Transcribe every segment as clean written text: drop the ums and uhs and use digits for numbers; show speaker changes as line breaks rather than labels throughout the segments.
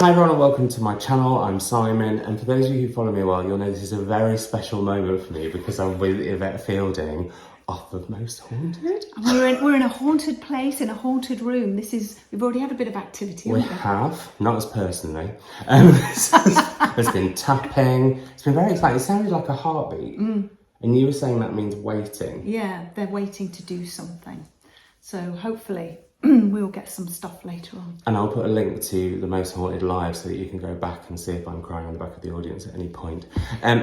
Hi everyone and welcome to my channel. I'm Simon, and for those of you who follow me well, you'll know this is a very special moment for me because I'm with Yvette Fielding off of Most Haunted.
We're in a haunted place, in a haunted room. We've already had a bit of activity,
We
haven't we?
have, not as personally. There's been tapping. It's been very exciting. It sounded like a heartbeat. And you were saying that means waiting.
Yeah, they're waiting to do something. So hopefully we'll get some stuff later on.
And I'll put a link to the Most Haunted Live so that you can go back and see if I'm crying on the back of the audience at any point.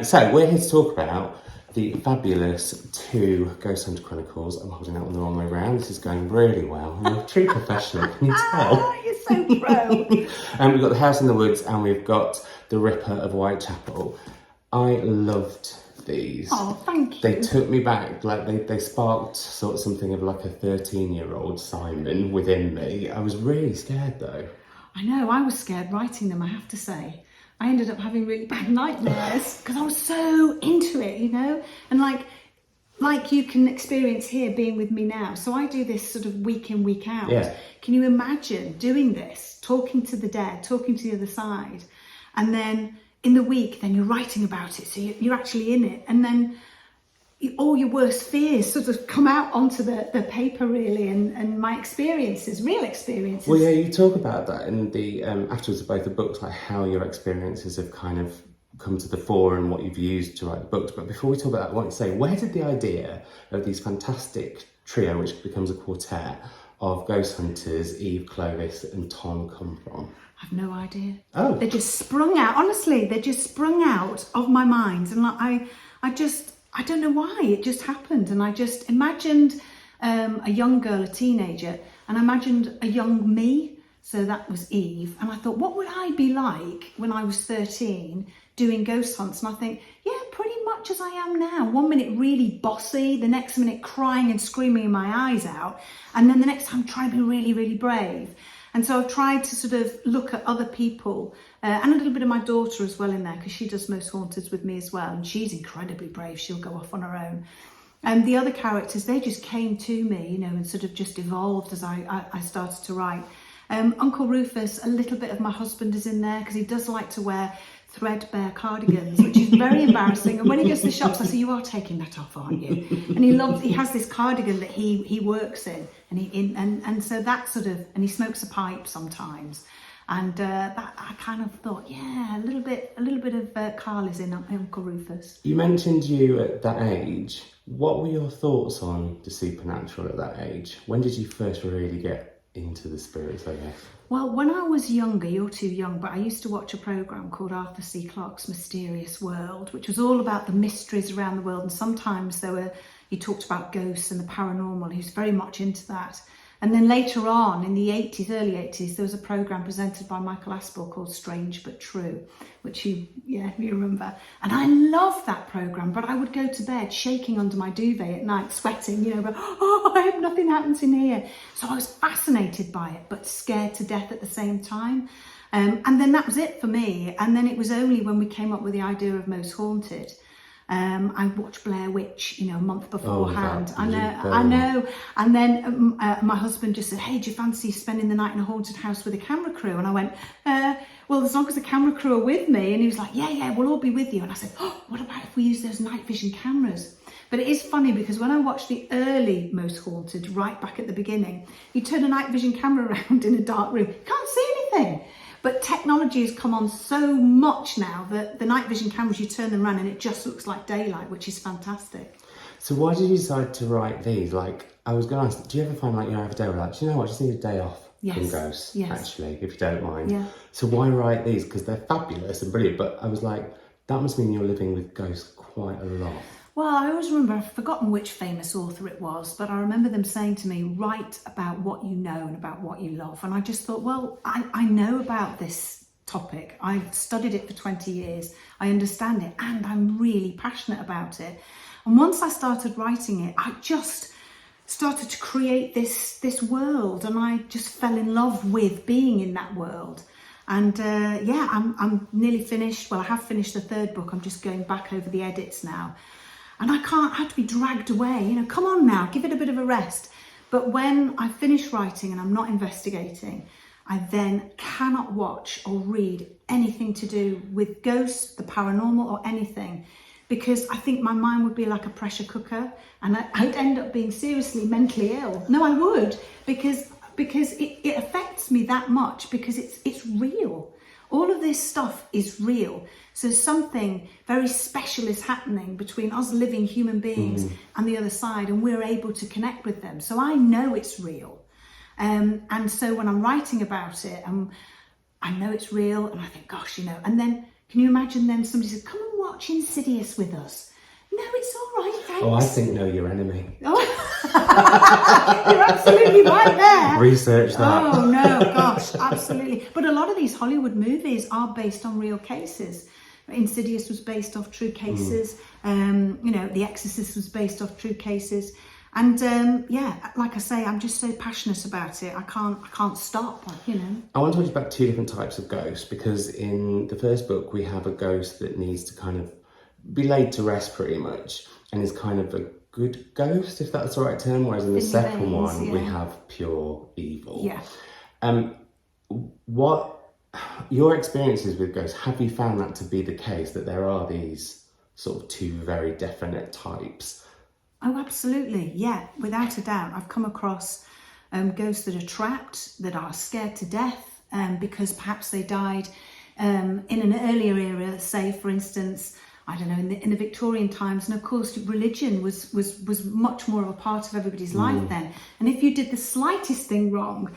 So we're here to talk about the fabulous 2 Ghost Hunter Chronicles. I'm holding that one the wrong way around. This is going really well. I'm a true professional, can you tell?
You're so pro.
We've got The House in the Woods and we've got The Ripper of Whitechapel. I loved these.
Oh, thank you.
They took me back, like they sparked sort of something of like a 13-year-old Simon within me. I was really scared though.
I know, I was scared writing them, I have to say. I ended up having really bad nightmares because I was so into it, you know? And like you can experience here being with me now. So I do this sort of week in, week out.
Yeah.
Can you imagine doing this, talking to the dead, talking to the other side, and then in the week, then you're writing about it, so you're actually in it, and then all your worst fears sort of come out onto the paper, really, and my experiences, real experiences.
Well, yeah, you talk about that in the afterwards of both the books, like how your experiences have kind of come to the fore and what you've used to write the books. But before we talk about that, I want to say, where did the idea of these fantastic trio, which becomes a quartet, of ghost hunters, Eve, Clovis and Tom come from?
I've no idea.
Oh.
They just sprung out, honestly, they just sprung out of my mind. And I don't know why, it just happened. And I just imagined a young girl, a teenager, and I imagined a young me. So that was Eve. And I thought, what would I be like when I was 13 doing ghost hunts? And I think, yeah, pretty much as I am now. One minute really bossy, the next minute crying and screaming my eyes out. And then the next time trying to be really, really brave. And so I've tried to sort of look at other people and a little bit of my daughter as well in there, because she does Most Haunted with me as well. And she's incredibly brave. She'll go off on her own. And the other characters, they just came to me, you know, and sort of just evolved as I started to write. Uncle Rufus, a little bit of my husband is in there because he does like to wear threadbare cardigans, which is very embarrassing. And when he goes to the shops, I say, "You are taking that off, aren't you?" And he has this cardigan that he works in, and so that sort of, and he smokes a pipe sometimes. And that I kind of thought, yeah, a little bit of Carl is in Uncle Rufus.
You mentioned you at that age. What were your thoughts on the supernatural at that age? When did you first really get into the spirits, I guess?
Well, when I was younger, you're too young, but I used to watch a programme called Arthur C. Clarke's Mysterious World, which was all about the mysteries around the world. And sometimes he talked about ghosts and the paranormal. He was very much into that. And then later on, in the 80s, early 80s, there was a programme presented by Michael Aspel called Strange But True, which you remember. And I loved that programme, but I would go to bed shaking under my duvet at night, sweating, you know, but, oh, I hope nothing happens in here. So I was fascinated by it, but scared to death at the same time. And then that was it for me. And then it was only when we came up with the idea of Most Haunted. I watched Blair Witch, you know, a month beforehand. I know. And then my husband just said, "Hey, do you fancy spending the night in a haunted house with a camera crew?" And I went, "Well, as long as the camera crew are with me." And he was like, "Yeah, we'll all be with you." And I said, "Oh, what about if we use those night vision cameras?" But it is funny because when I watched the early Most Haunted, right back at the beginning, you turn a night vision camera around in a dark room, you can't see anything. But technology has come on so much now that the night vision cameras, you turn them around and it just looks like daylight, which is fantastic.
So why did you decide to write these? Like, I was going to ask, do you ever find like you have a day where like, do you know what, I just need a day off from ghosts, actually, if you don't mind.
Yeah.
So why write these? Because they're fabulous and brilliant, but I was like, that must mean you're living with ghosts quite a lot.
Well, I always remember, I've forgotten which famous author it was, but I remember them saying to me, write about what you know and about what you love. And I just thought, well, I know about this topic. I've studied it for 20 years. I understand it and I'm really passionate about it. And once I started writing it, I just started to create this world, and I just fell in love with being in that world. And I'm nearly finished. Well, I have finished the 3rd book. I'm just going back over the edits now. And I have to be dragged away, you know, come on now, give it a bit of a rest. But when I finish writing and I'm not investigating, I then cannot watch or read anything to do with ghosts, the paranormal, or anything, because I think my mind would be like a pressure cooker, and I'd end up being seriously mentally ill. No, I would, because it affects me that much, because it's real. All of this stuff is real. So something very special is happening between us living human beings and the other side, and we're able to connect with them. So I know it's real. And so when I'm writing about it, I know it's real, and I think, gosh, and then can you imagine then somebody says, come and watch Insidious with us? No, it's all right, thanks.
Oh, I think know your enemy.
Oh, you're absolutely right there.
Research that.
Oh no, gosh, absolutely. But a lot of these Hollywood movies are based on real cases. Insidious was based off true cases. The Exorcist was based off true cases. And like I say, I'm just so passionate about it. I can't stop.
I want to talk about two different types of ghosts, because in the first book we have a ghost that needs to kind of be laid to rest pretty much, and is kind of a good ghost, if that's the right term, whereas in the second one we have pure evil.
Yeah.
What your experiences with ghosts, have you found that to be the case, that there are these sort of two very definite types?
Oh, absolutely. Yeah, without a doubt. I've come across ghosts that are trapped, that are scared to death because perhaps they died in an earlier era, say, for instance, I don't know, in the Victorian times. And of course, religion was much more of a part of everybody's life then. And if you did the slightest thing wrong,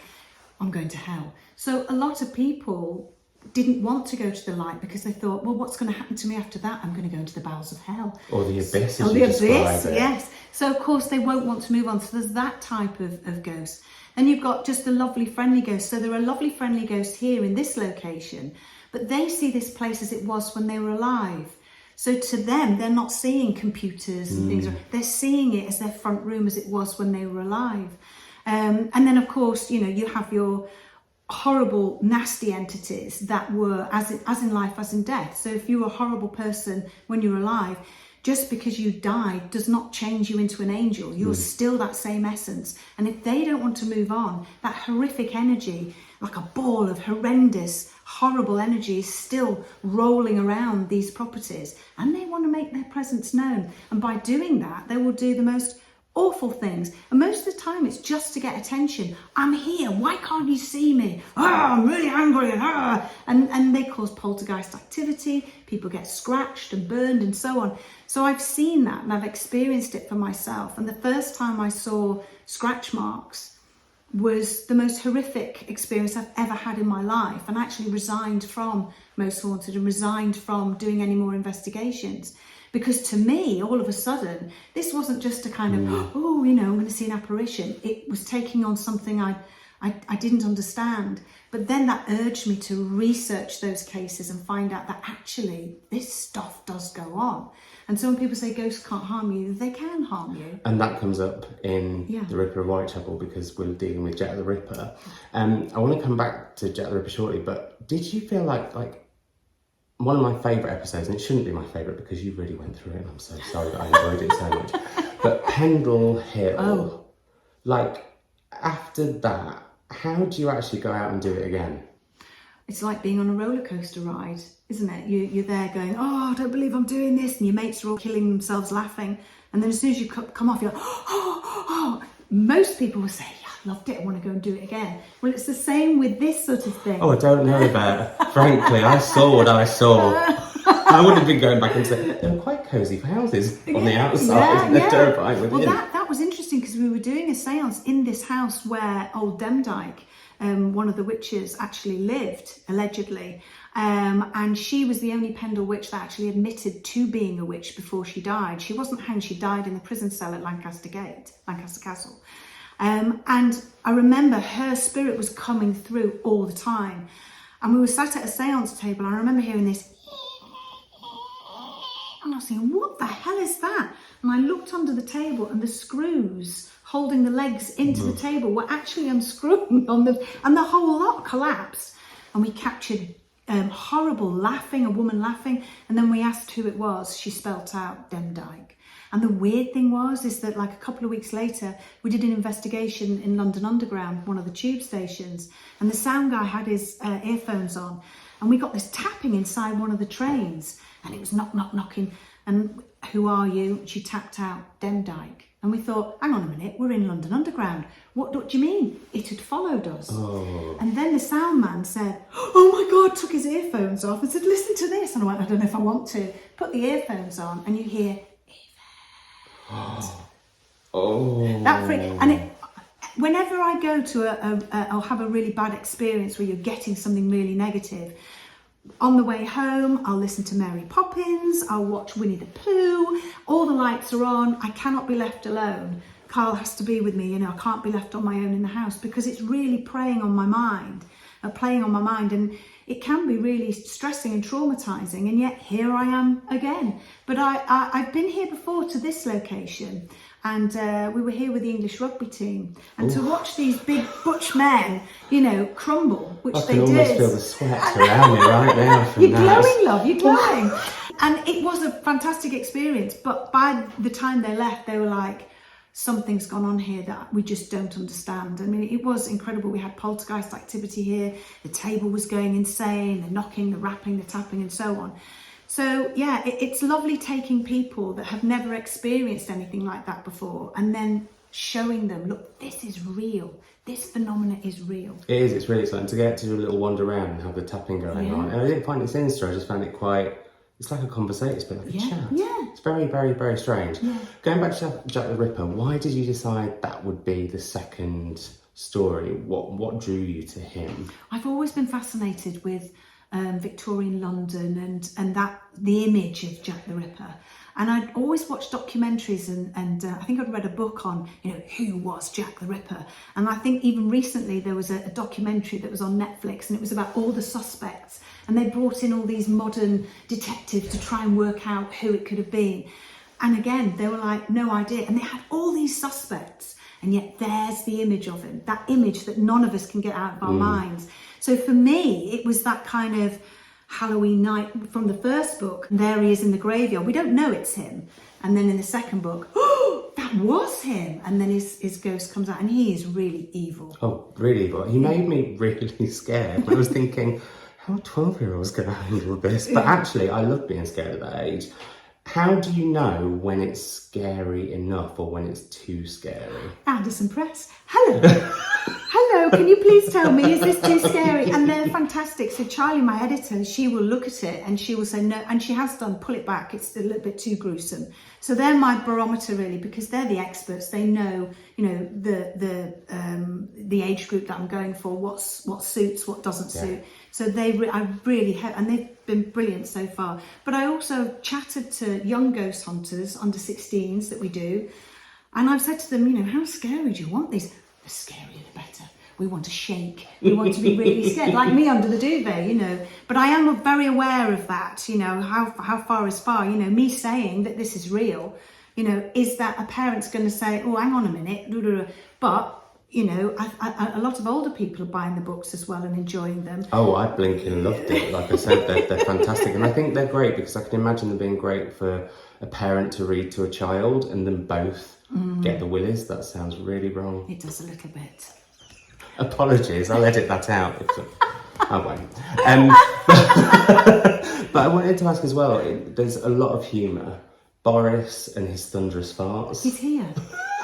I'm going to hell. So a lot of people didn't want to go to the light because they thought, well, what's going to happen to me after that? I'm going to go into the bowels of hell.
Or the abyss, as
or
you
the
describe
abyss,
it.
yes. So of course they won't want to move on. So there's that type of ghost. Then you've got just the lovely friendly ghosts. So there are lovely friendly ghosts here in this location, but they see this place as it was when they were alive. So to them, they're not seeing computers and things. They're seeing it as their front room as it was when they were alive. And then of course, you have your horrible, nasty entities that were as in life, as in death. So if you were a horrible person when you were alive, just because you died does not change you into an angel. You're still that same essence. And if they don't want to move on, that horrific energy, like a ball of horrendous, horrible energy, is still rolling around these properties, and they want to make their presence known. And by doing that, they will do the most awful things, and most of the time it's just to get attention. I'm here, why can't you see me? I'm really angry. And they cause poltergeist activity. People get scratched and burned and so on. So I've seen that, and I've experienced it for myself. And the first time I saw scratch marks was the most horrific experience I've ever had in my life, and actually resigned from Most Haunted and resigned from doing any more investigations. Because to me, all of a sudden, this wasn't just a kind of, I'm going to see an apparition. It was taking on something I didn't understand. But then that urged me to research those cases and find out that actually this stuff does go on. And so when people say ghosts can't harm you, they can harm you.
And that comes up in The Ripper of Whitechapel, because we're dealing with Jack the Ripper. I want to come back to Jack the Ripper shortly, but did you feel like one of my favourite episodes, and it shouldn't be my favourite because you really went through it, and I'm so sorry that I enjoyed it so much, but Pendle Hill, after that, how do you actually go out and do it again?
It's like being on a roller coaster ride, isn't it? You're there going, I don't believe I'm doing this, and your mates are all killing themselves laughing, and then as soon as you come off, you're like, Most people will say, I loved it, I want to go and do it again. Well, it's the same with this sort of thing.
Oh, I don't know about. Frankly, I saw what I saw. I would have been going back and saying, they were quite cosy houses on the outside, and they're terrifying within.
Well, that was interesting, because we were doing a seance in this house where old Demdike, one of the witches, actually lived, allegedly. And she was the only Pendle witch that actually admitted to being a witch before she died. She wasn't hanged, she died in the prison cell at Lancaster Castle. And I remember her spirit was coming through all the time. And we were sat at a seance table, and I remember hearing this, and I was thinking, what the hell is that? And I looked under the table, and the screws holding the legs into the table were actually unscrewing and the whole lot collapsed. And we captured horrible laughing, a woman laughing, and then we asked who it was. She spelt out Demdike. And the weird thing is that like a couple of weeks later, we did an investigation in London Underground, one of the tube stations, and the sound guy had his earphones on, and we got this tapping inside one of the trains, and it was knock, knock, knocking, and who are you? And she tapped out, Demdike. And we thought, hang on a minute, we're in London Underground. What do you mean? It had followed us.
Oh.
And then the sound man said, oh my God, took his earphones off and said, listen to this. And I went, I don't know if I want to. Put the earphones on and you hear, Yvette.
Oh.
That and whenever I go to I'll have a really bad experience where you're getting something really negative, on the way home, I'll listen to Mary Poppins, I'll watch Winnie the Pooh, all the lights are on, I cannot be left alone. Carl has to be with me, I can't be left on my own in the house because it's really playing on my mind, and it can be really stressing and traumatizing, and yet here I am again. But I've been here before to this location, and we were here with the English rugby team, and to watch these big butch men, crumble, which they did. I can almost
feel the sweat around me right now from
You're
that.
glowing, love, you're glowing. And it was a fantastic experience, but by the time they left, they were like, something's gone on here that we just don't understand. I mean, it was incredible. We had poltergeist activity here. The table was going insane, the knocking, the rapping, the tapping, and so on. So yeah, it's lovely taking people that have never experienced anything like that before and then showing them, look, this is real. This phenomenon is real.
It is, it's really exciting to get to do a little wander around and have the tapping going on. And I didn't find it sinister, I just found it quite, it's like a conversation, it's a bit like a chat.
Yeah.
It's very, very, very strange.
Yeah.
Going back to Jack the Ripper, why did you decide that would be the second story? What drew you to him?
I've always been fascinated with Victorian London and that the image of Jack the Ripper. And I'd always watched documentaries and I think I'd read a book on, who was Jack the Ripper. And I think even recently there was a documentary that was on Netflix and it was about all the suspects. And they brought in all these modern detectives to try and work out who it could have been. And again, they were like, no idea. And they had all these suspects. And yet there's the image of him, that image that none of us can get out of our minds. So for me, it was that kind of Halloween night from the first book. There he is in the graveyard. We don't know it's him. And then in the second book, oh, that was him. And then his ghost comes out and he is really evil.
Oh, really evil. He made me really scared. I was thinking, how are 12-year-olds going to handle this? But actually, I love being scared at that age. How do you know when it's scary enough or when it's too scary?
Anderson Press. Hello. Hello, can you please tell me, is this too scary? And they're fantastic. So Charlie, my editor, she will look at it and she will say no, and she has done, pull it back, it's a little bit too gruesome. So they're my barometer really, because they're the experts. They know, the age group that I'm going for, what suits, what doesn't suit. So I really have, and they've been brilliant so far. But I also chatted to young ghost hunters, under 16s that we do, and I've said to them, how scary do you want these? The scarier the better. We want to shake. We want to be really scared, like me under the duvet, But I am very aware of that, how far is far, me saying that this is real, is that a parent's going to say, oh, hang on a minute, but a lot of older people are buying the books as well and enjoying them.
Oh, I blinking loved it. Like I said, they're fantastic. And I think they're great because I can imagine them being great for a parent to read to a child and then both get the willies. That sounds really wrong.
It does a little bit.
Apologies, I'll edit that out. I won't. But I wanted to ask as well, there's a lot of humour. Boris and his thunderous farts.
He's here.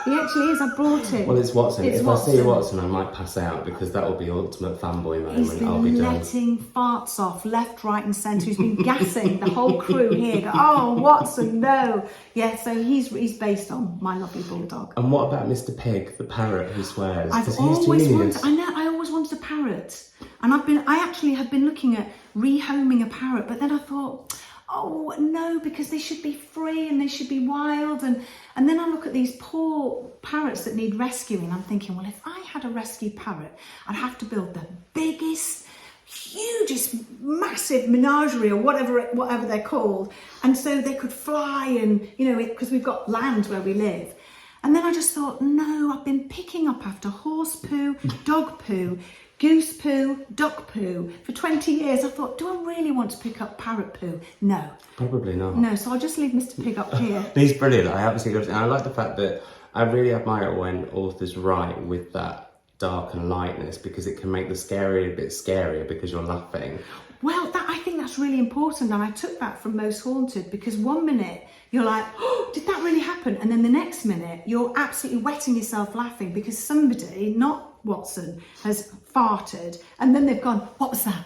He actually is. I brought him.
Well, it's Watson.
If
Watson. I see Watson, I might pass out because that will be ultimate fanboy moment.
He's been
I'll be done.
letting farts off left, right, and centre. He's been gassing the whole crew here. Oh, Watson, no. Yeah, so he's based on my lovely bulldog.
And what about Mr. Pig, the parrot who swears?
I've always wanted. I always wanted a parrot, and I actually have been looking at rehoming a parrot, but then I thought, oh no, because they should be free and they should be wild, and then I look at these poor parrots that need rescuing. I'm thinking, well, if I had a rescue parrot, I'd have to build the biggest, hugest, massive menagerie or whatever they're called, and so they could fly and because we've got land where we live. And then I just thought, no, I've been picking up after horse poo, dog poo, Goose poo, duck poo. For 20 years I thought, do I really want to pick up parrot poo? No.
Probably not.
No, so I'll just leave Mr. Pig up here.
He's brilliant. I absolutely love it. And I like the fact that I really admire it when authors write with that dark and lightness, because it can make the scary a bit scarier because you're laughing.
Well, I think that's really important, and I took that from Most Haunted, because one minute you're like, oh, did that really happen? And then the next minute you're absolutely wetting yourself laughing because somebody, not Watson, has farted, and then they've gone, what was that?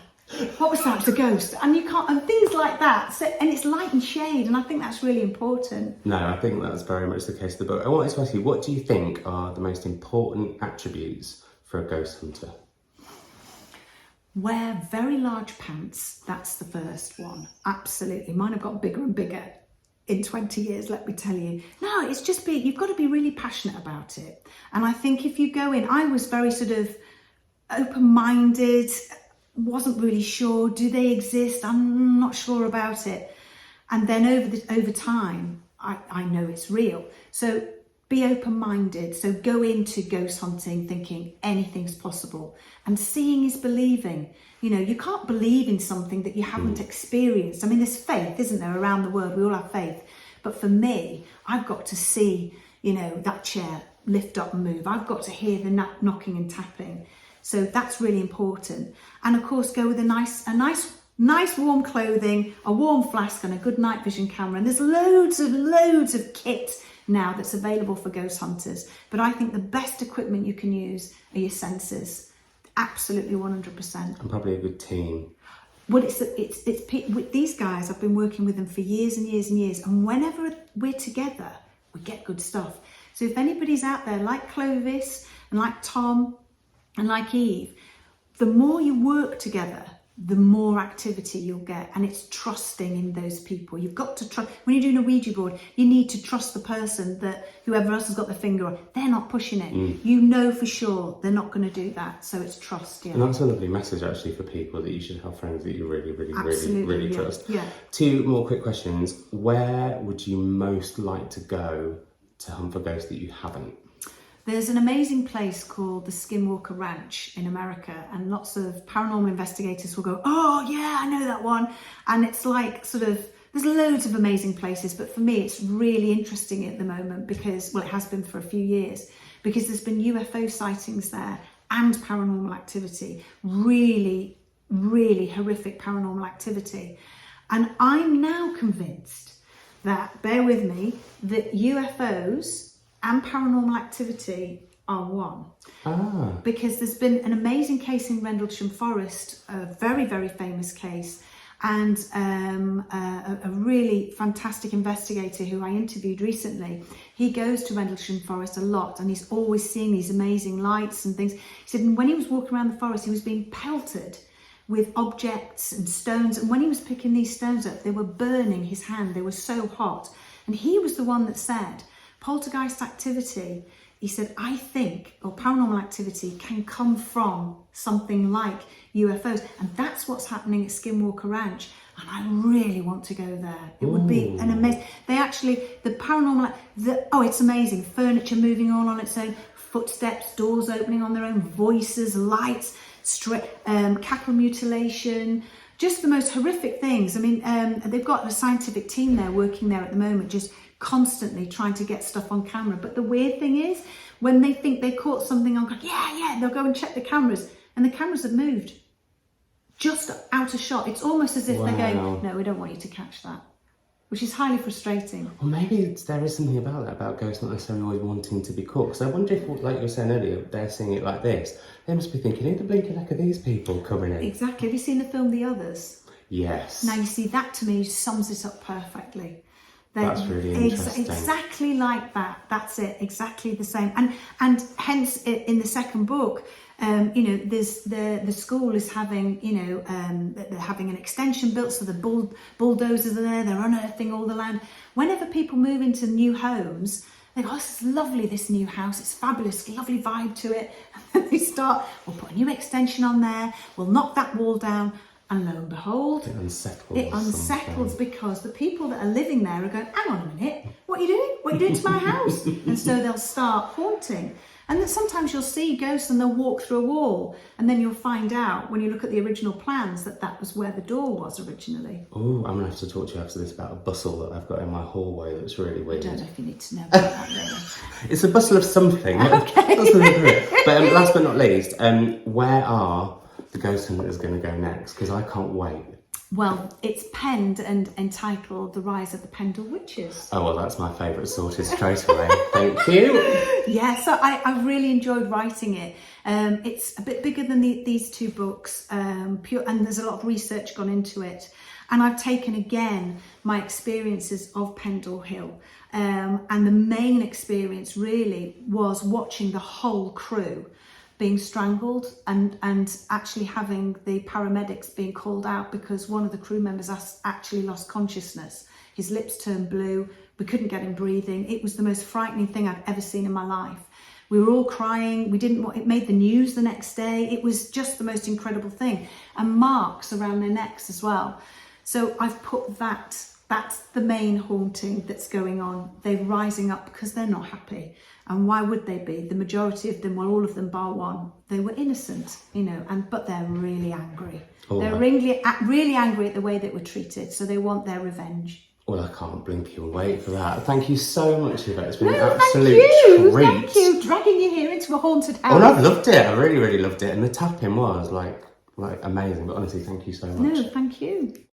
What was that? It's a ghost. And you can't, and things like that. So, and it's light and shade, and I think that's really important.
No, I think that's very much the case of the book. I wanted to ask you, what do you think are the most important attributes for a ghost hunter?
Wear very large pants. That's the first one. Absolutely. Mine have got bigger and bigger in 20 years, let me tell you. No, it's just you've got to be really passionate about it. And I think if you go in, I was very sort of open-minded, wasn't really sure, do they exist? I'm not sure about it. And then over time, I know it's real. So be open-minded. So go into ghost hunting thinking anything's possible. And seeing is believing. You know, you can't believe in something that you haven't experienced. I mean, there's faith, isn't there, around the world? We all have faith. But for me, I've got to see, you know, that chair lift up and move. I've got to hear the knocking and tapping. So that's really important. And of course, go with a nice warm clothing, a warm flask and a good night vision camera. And there's loads of kit now that's available for ghost hunters. But I think the best equipment you can use are your senses. Absolutely 100%.
And probably a good team.
Well, it's with these guys, I've been working with them for years and years and years. And whenever we're together, we get good stuff. So if anybody's out there like Clovis and like Tom and like Eve, the more you work together, the more activity you'll get. And it's trusting in those people. You've got to trust. When you're doing a Ouija board, you need to trust the person that whoever else has got their finger on, they're not pushing it. You know for sure they're not going to do that. So it's trust, yeah.
And that's a lovely message actually for people, that you should have friends that you really
yeah.
trust.
Yeah.
2 more quick questions. Where would you most like to go to hunt for ghosts that you haven't?
There's an amazing place called the Skinwalker Ranch in America, and lots of paranormal investigators will go, oh yeah, I know that one. And it's like sort of, there's loads of amazing places, but for me it's really interesting at the moment because, well, it has been for a few years, because there's been UFO sightings there and paranormal activity, really, really horrific paranormal activity. And I'm now convinced that, bear with me, that UFOs and paranormal activity are one. Because there's been an amazing case in Rendlesham Forest, a very, very famous case, and a really fantastic investigator who I interviewed recently. He goes to Rendlesham Forest a lot, and he's always seeing these amazing lights and things. He said when he was walking around the forest, he was being pelted with objects and stones, and when he was picking these stones up, they were burning his hand. They were so hot. And he was the one that said, poltergeist activity, he said, I think, or paranormal activity can come from something like UFOs. And that's what's happening at Skinwalker Ranch. And I really want to go there. It would be an amazing, the paranormal, it's amazing. Furniture moving all on its own, footsteps, doors opening on their own, voices, lights, cattle mutilation, just the most horrific things. I mean, they've got a scientific team there working there at the moment, just constantly trying to get stuff on camera. But the weird thing is, when they think they caught something on, they'll go and check the cameras, and the cameras have moved just out of shot. It's almost as if they're going, no, we don't want you to catch that, which is highly frustrating.
Well, maybe there is something about that, about ghosts not necessarily always wanting to be caught. Because I wonder if, like you were saying earlier, they're seeing it like this. They must be thinking, who the blinking heck are these people coming in?
Exactly. Have you seen the film The Others?
Yes.
Now, you see, that to me sums it up perfectly.
That's really interesting.
Exactly like that. That's it. Exactly the same. And hence, in the second book, there's the school is having, they're having an extension built, so the bulldozers are there. They're unearthing all the land. Whenever people move into new homes, they go, oh, this is lovely, this new house. It's fabulous, lovely vibe to it. And then they start, we'll put a new extension on there. We'll knock that wall down. And lo and behold, it unsettles because the people that are living there are going, hang on a minute, what are you doing? What are you doing to my house? And so they'll start haunting. And that sometimes you'll see ghosts and they'll walk through a wall, and then you'll find out when you look at the original plans that that was where the door was originally.
Oh, I'm gonna have to talk to you after this about a bustle that I've got in my hallway that's really weird.
I don't know if you need to know about that really.
It's a bustle of something.
Okay.
But last but not least, where are the ghost hunters going to go next? Because I can't wait.
Well, it's penned and entitled The Rise of the Pendle Witches.
Oh, well, that's my favourite sorted straight away. Thank you.
Yeah, so I really enjoyed writing it. It's a bit bigger than these two books, and there's a lot of research gone into it. And I've taken again my experiences of Pendle Hill. And the main experience really was watching the whole crew being strangled and actually having the paramedics being called out because one of the crew members actually lost consciousness. His lips turned blue. We couldn't get him breathing. It was the most frightening thing I've ever seen in my life. We were all crying. It made the news the next day. It was just the most incredible thing. And marks around their necks as well. So I've put that's the main haunting that's going on. They're rising up because they're not happy. And why would they be? The majority of them, well, all of them bar one, they were innocent, but they're really angry. Oh, they're really angry at the way that were treated. So they want their revenge.
Well, I can't blink you and wait for that. Thank you so much, Yvette. It's been an absolute treat.
Thank you. Dragging you here into a haunted house.
Oh, I've loved it. I really, really loved it. And the tapping was like amazing. But honestly, thank you so much.
No, thank you.